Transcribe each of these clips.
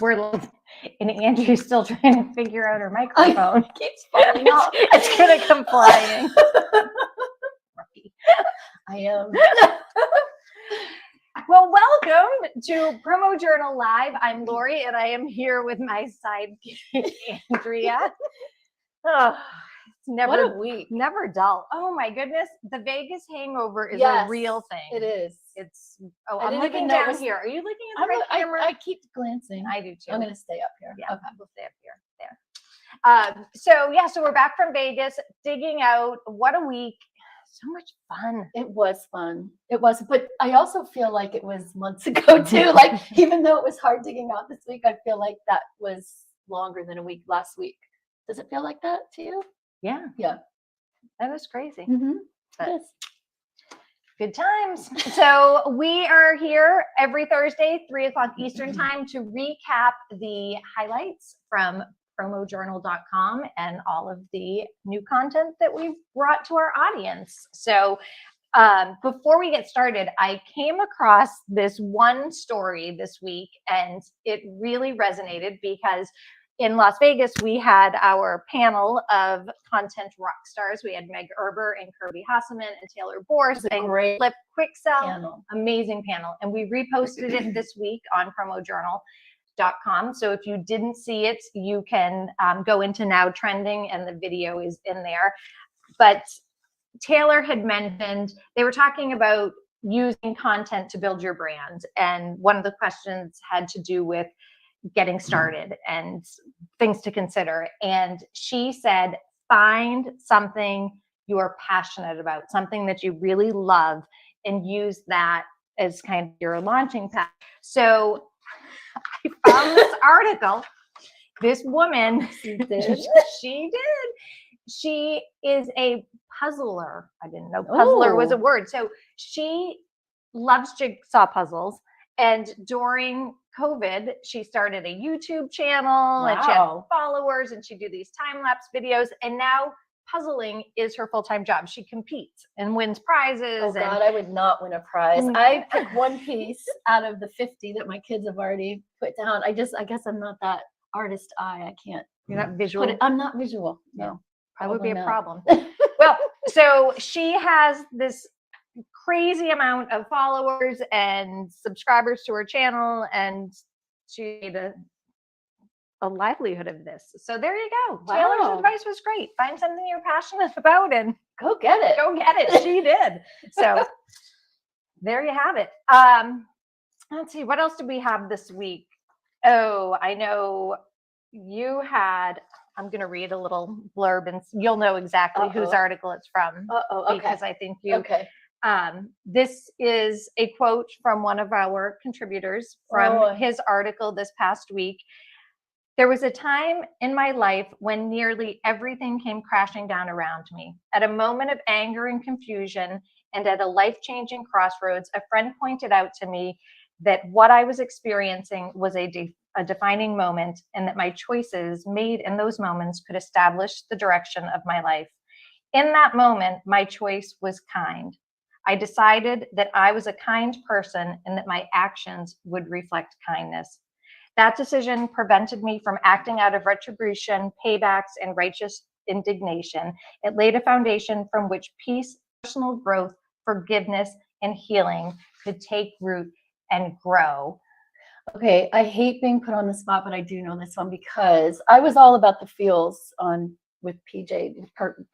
and Andrew's still trying to figure out her microphone. It keeps falling off. It's gonna come flying. I am. Well, welcome to PromoJournal Live. I'm Laurie, and I am here with my sidekick, Andrea. Oh, it's never, what a week. Never dull. Oh my goodness, the Vegas hangover is a real thing. It is. It's. Oh, I'm looking down here. Are you looking at the right camera? I keep glancing. I do too. I'm gonna stay up here. Yeah, okay. We'll stay up here. There. So we're back from Vegas, digging out. What a week. So much fun. It was fun. It was, but I also feel like it was months ago too. Like, even though it was hard digging out this week, I feel like that was longer than a week last week. Does it feel like that to you? Yeah. Yeah. That was crazy. Mm-hmm. Yes. Good times. So we are here every Thursday, 3:00 Eastern time, to recap the highlights from PromoJournal.com and all of the new content that we've brought to our audience. So before we get started, I came across this one story this week, and it really resonated because in Las Vegas, we had our panel of content rock stars. We had Meg Erber and Kirby Hasseman and Taylor Borst and Flip Quicksell. Amazing panel. And we reposted it this week on PromoJournal.com. So if you didn't see it, you can go into Now Trending, and the video is in there. But Taylor had mentioned, they were talking about using content to build your brand. And one of the questions had to do with getting started and things to consider. And she said, find something you're passionate about, something that you really love, and use that as kind of your launching pad. So I found this article. This woman, she is a puzzler. I didn't know puzzler was a word. So she loves jigsaw puzzles. And during COVID, she started a YouTube channel, and she had followers, and she'd do these time-lapse videos. And now puzzling is her full-time job. She competes and wins prizes. Oh God, I would not win a prize. I pick one piece out of the 50 that my kids have already put down. I guess I'm not that artist eye. I can't. You're not visual? I'm not visual. No. That would be a problem. Well, so she has this crazy amount of followers and subscribers to her channel, and she made a livelihood of this. So there you go. Wow. Taylor's advice was great. Find something you're passionate about and go get it. Go get it. She did. So there you have it. Let's see, what else did we have this week? Oh, I know you had, I'm going to read a little blurb and you'll know exactly whose article it's from. Okay. Because I think you this is a quote from one of our contributors from his article this past week. There was a time in my life when nearly everything came crashing down around me. At a moment of anger and confusion, and at a life-changing crossroads, a friend pointed out to me that what I was experiencing was a defining moment, and that my choices made in those moments could establish the direction of my life. In that moment, my choice was kind. I decided that I was a kind person and that my actions would reflect kindness. That decision prevented me from acting out of retribution, paybacks, and righteous indignation. It laid a foundation from which peace, personal growth, forgiveness, and healing could take root and grow. Okay, I hate being put on the spot, but I do know this one because I was all about the feels with PJ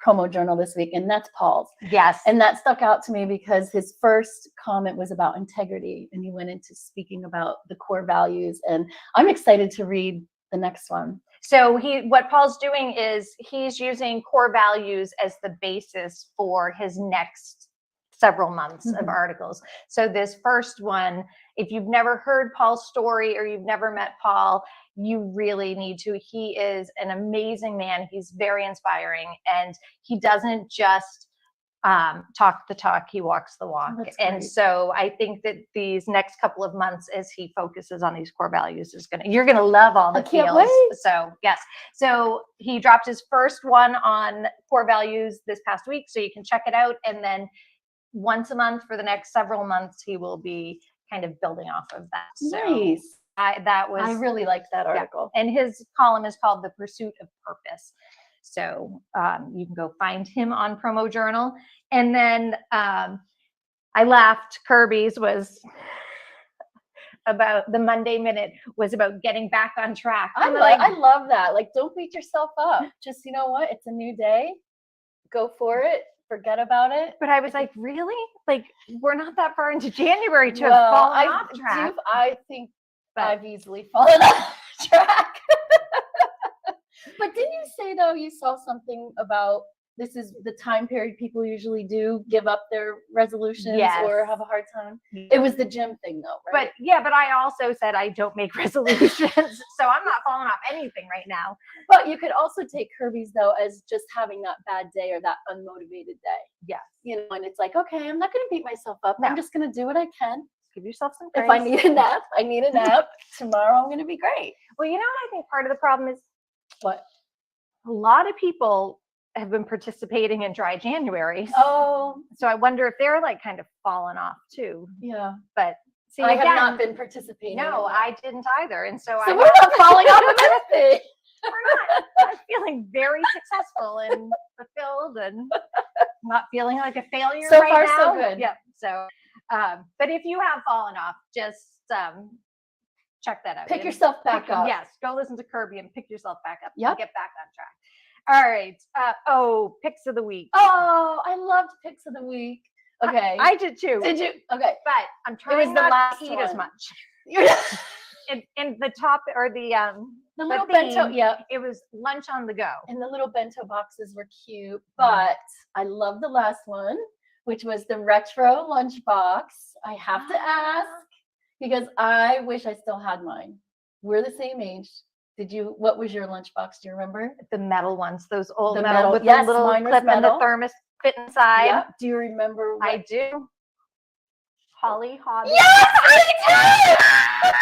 PromoJournal this week, and that's Paul's. Yes. And that stuck out to me because his first comment was about integrity, and he went into speaking about the core values, and I'm excited to read the next one. So what Paul's doing is he's using core values as the basis for his next several months of articles. So this first one, if you've never heard Paul's story or you've never met Paul, you really need to. He is an amazing man. He's very inspiring, and he doesn't just talk the talk, he walks the walk. And so I think that these next couple of months, as he focuses on these core values, you're gonna love all the feels. So yes, so he dropped his first one on core values this past week, so you can check it out. And then once a month for the next several months, he will be kind of building off of that. So nice. I really liked that article. And his column is called The Pursuit of Purpose. So you can go find him on PromoJournal. And then I laughed. Kirby's was about the Monday Minute was about getting back on track. I love that. Like, don't beat yourself up. Just, you know what? It's a new day. Go for it. Forget about it. But I was like, really? Like, we're not that far into January to have fallen off track. I think I've easily fallen off track. But didn't you say, though, you saw something about this is the time period people usually do give up their resolutions or have a hard time? It was the gym thing, though, right? But I also said I don't make resolutions, so I'm not falling off anything right now. But you could also take Kirby's, though, as just having that bad day or that unmotivated day. Yes. You know, and it's like, okay, I'm not going to beat myself up. No. I'm just going to do what I can. Give yourself some grace. If I need a nap, I need a nap. Tomorrow I'm going to be great. Well, you know what I think part of the problem is? What? A lot of people have been participating in Dry January. Oh. So I wonder if they're like kind of falling off too. Yeah. But see, I have not been participating. No, I didn't either. And so we're not falling off of anything. We're not. I'm feeling very successful and fulfilled and not feeling like a failure so right far, now. So good. Yeah. So, but if you have fallen off, just check that out. Pick yourself back up. Yes. Go listen to Kirby and pick yourself back up. Yep. And get back on track. All right. Picks of the week. Oh, I loved picks of the week. Okay. I did too. Did you? Okay. But I'm trying not to eat as much. In the top or the little bento, it was lunch on the go. And the little bento boxes were cute, but I love the last one, which was the retro lunch box. I have to ask because I wish I still had mine. We're the same age. What was your lunchbox? Do you remember? The metal ones, those old the metal with the little clip and the thermos fit inside. Yep. Do you remember? I do. Holly Hobby. Yes, I do. I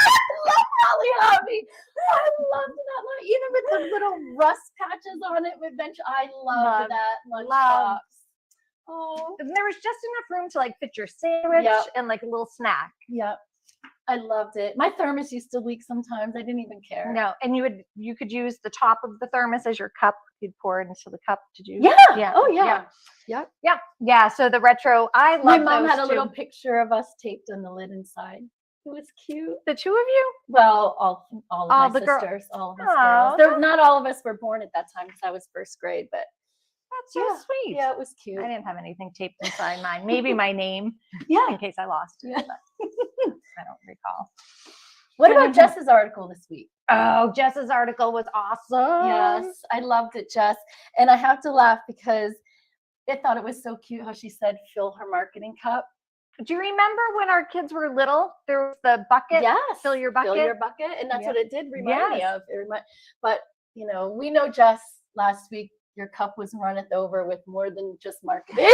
love Holly Hobby. I loved that one. Even with the little rust patches on it with bench. I loved that lunchbox. Oh. And there was just enough room to like fit your sandwich and like a little snack. Yep. I loved it. My thermos used to leak sometimes. I didn't even care. No, and you could use the top of the thermos as your cup. You'd pour it into the cup. Did you? Yeah. Oh yeah. Yeah. So the retro, I love. My mom had a little picture of us taped on the lid inside. It was cute. The two of you? Well, all of my sisters, all of us girls. Not all of us were born at that time because I was first grade, but that's so sweet. Yeah, it was cute. I didn't have anything taped inside mine. Maybe my name. Yeah. In case I lost it. Yeah. I don't recall. What about Jess's article this week? Oh, Jess's article was awesome. Yes, I loved it, Jess. And I have to laugh because I thought it was so cute how she said, fill her marketing cup. Do you remember when our kids were little? There was the bucket. Yes. Fill your bucket. Fill your bucket. And that's what it did remind me of. But, we know, Jess, last week, your cup was runneth over with more than just marketing.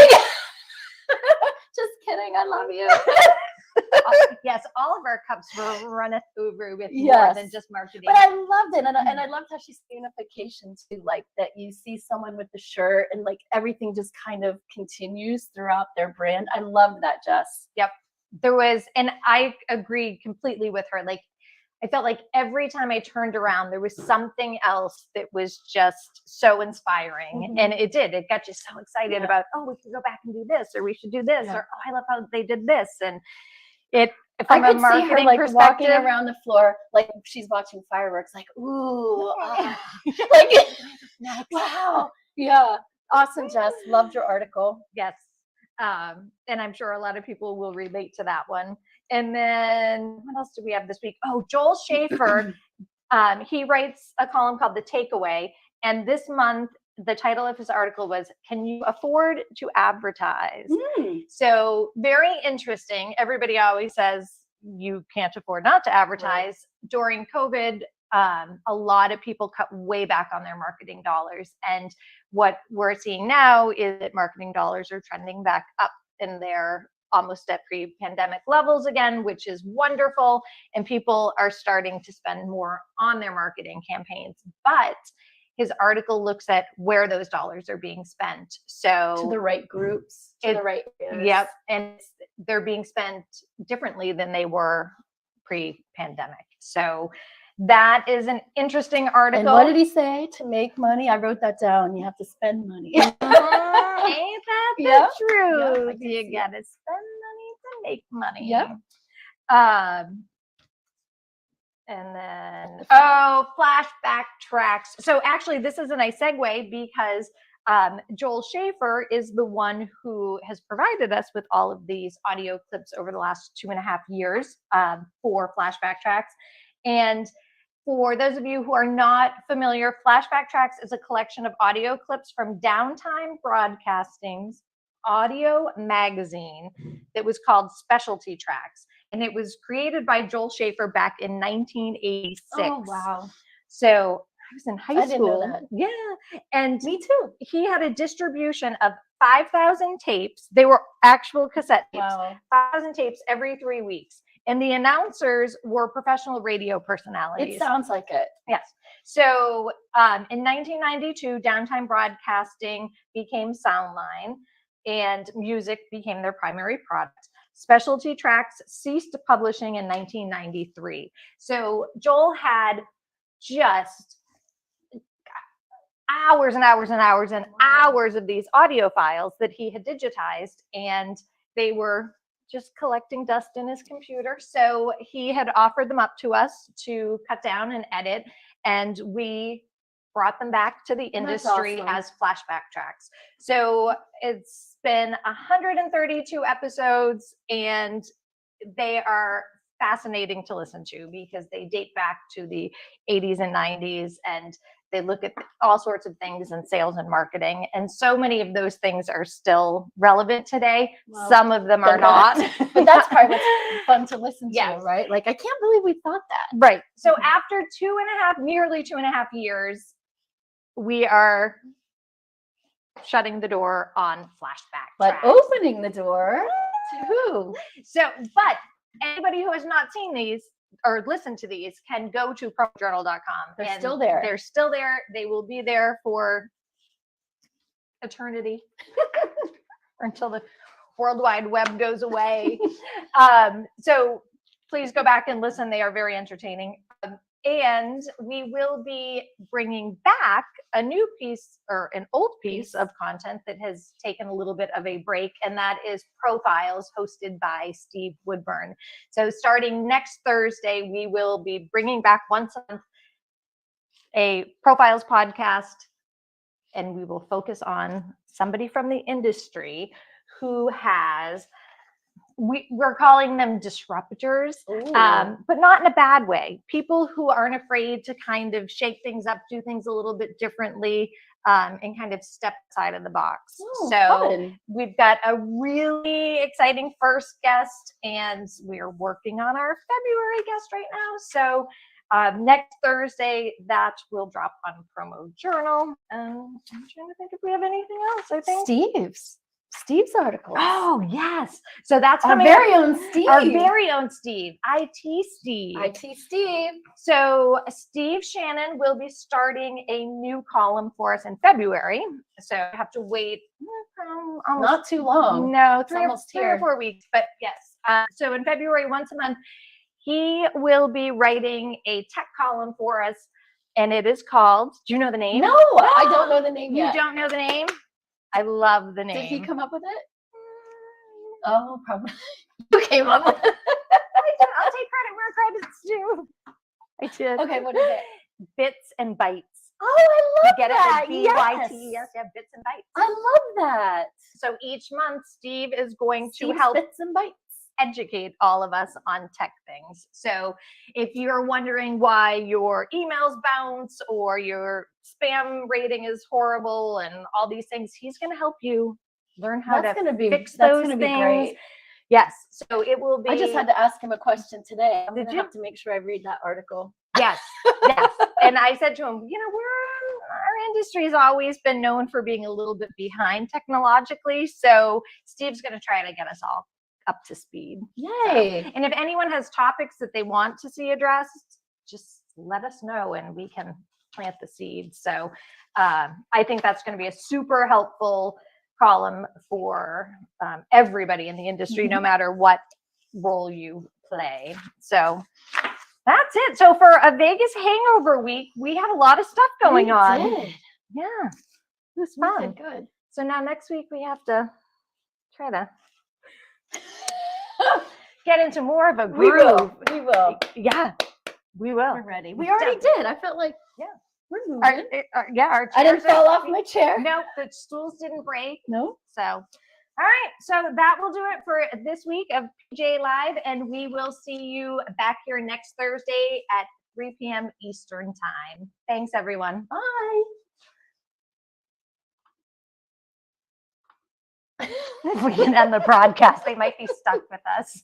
Just kidding. I love you. Yes, all of our cups were runneth over with more than just marketing. But I loved it. And I loved how she's unification too, like that you see someone with the shirt and like everything just kind of continues throughout their brand. I loved that, Jess. Yep. There was, and I agree completely with her. Like, I felt like every time I turned around, there was something else that was just so inspiring. And it got you so excited about, we could go back and do this, or we should do this, or I love how they did this. And from I a could marketing see her like perspective, walking around the floor, like she's watching fireworks, like, ooh, like, wow. Yeah. Awesome, Jess. Loved your article. Yes. And I'm sure a lot of people will relate to that one. And then what else do we have this week? Oh, Joel Schaefer, he writes a column called The Takeaway. And this month, the title of his article was, Can You Afford to Advertise? So very interesting. Everybody always says you can't afford not to advertise. Right. During COVID, a lot of people cut way back on their marketing dollars. And what we're seeing now is that marketing dollars are trending back up in their almost at pre-pandemic levels again, which is wonderful. And people are starting to spend more on their marketing campaigns. But his article looks at where those dollars are being spent. So to the right groups, to the right areas. Yep. And they're being spent differently than they were pre-pandemic. So that is an interesting article. And what did he say? To make money, I wrote that down. You have to spend money. Ain't that the Yep. truth? Yep, You gotta spend money to make money. Yep. And then, flashback tracks. So actually, this is a nice segue because Joel Schaefer is the one who has provided us with all of these audio clips over the last 2.5 years for flashback tracks. And for those of you who are not familiar, flashback tracks is a collection of audio clips from Downtime Broadcasting's audio magazine that was called Specialty Tracks. And it was created by Joel Schaefer back in 1986. Oh, wow. So I was in high I didn't know school. that. Yeah. And Me too. he had a distribution of 5,000 tapes. They were actual cassette tapes. Wow. 5,000 tapes every 3 weeks. And the announcers were professional radio personalities. It sounds like it. Yes. So in 1992, Downtime Broadcasting became Soundline, and music became their primary product. Specialty Tracks ceased publishing in 1993. So Joel had just hours and hours and hours and hours of these audio files that he had digitized, and they were just collecting dust in his computer. So he had offered them up to us to cut down and edit, and we brought them back to the industry as flashback tracks. So it's been 132 episodes, and they are fascinating to listen to because they date back to the 80s and 90s, and they look at all sorts of things in sales and marketing. And so many of those things are still relevant today. Well, some of them are not. But that's part what's fun to listen to, yes. Right? Like, I can't believe we thought that. Right. So after nearly 2.5 years, we are shutting the door on flashback tracks. But opening the door to who? So, but anybody who has not seen these or listened to these can go to PromoJournal.com. They're still there. They're still there. They will be there for eternity or until the World Wide Web goes away. So please go back and listen. They are very entertaining. And we will be bringing back a new piece or an old piece of content that has taken a little bit of a break, and that is Profiles, hosted by Steve Woodburn. So starting next Thursday, we will be bringing back once a month a Profiles podcast, and we will focus on somebody from the industry who has, we're calling them disruptors, but not in a bad way. People who aren't afraid to kind of shake things up, do things a little bit differently, and kind of step outside of the box. Fun. We've got a really exciting first guest, and we're working on our February guest right now. So next Thursday, that will drop on PromoJournal. I'm trying to think if we have anything else. I think Steve's article. Oh, yes. So that's our very own Steve. Our very own Steve. IT Steve. IT Steve. So Steve Shannon will be starting a new column for us in February. So I have to wait almost, not too long. No, three or 4 weeks. But yes. So in February, once a month, he will be writing a tech column for us. And it is called, do you know the name? No, I don't know the name yet. You don't know the name? I love the name. Did he come up with it? Oh, probably. You came up with it. I'll take credit where credit's due. I did. Okay, what is it? Bits and Bytes. Oh, I love that. It with B-Y-T. Yes, yeah, Bits and Bytes. I love that. So each month, Steve is going to help Bits and Bytes educate all of us on tech things. So if you're wondering why your emails bounce or your spam rating is horrible and all these things, he's going to help you learn how to fix those things. Be great. Yes. So it will be. I just had to ask him a question today. I'm going to have to make sure I read that article. Yes. Yes. And I said to him, our industry has always been known for being a little bit behind technologically. So Steve's going to try to get us all up to speed. Yay. And if anyone has topics that they want to see addressed, just let us know and we can plant the seeds. So I think that's going to be a super helpful column for everybody in the industry, no matter what role you play. So that's it. So for a Vegas hangover week, we had a lot of stuff going on. Did. Yeah, it was We fun. did good. So now next week we have to try to get into more of a We groove. will. Yeah, we will. We're ready. We already did. I felt like, Yeah. we're moving. Our I didn't chairs fall off my chair. No, the stools didn't break. No. So, all right. So that will do it for this week of PJ Live. And we will see you back here next Thursday at 3 p.m. Eastern Time. Thanks, everyone. Bye. If we can end the broadcast, they might be stuck with us.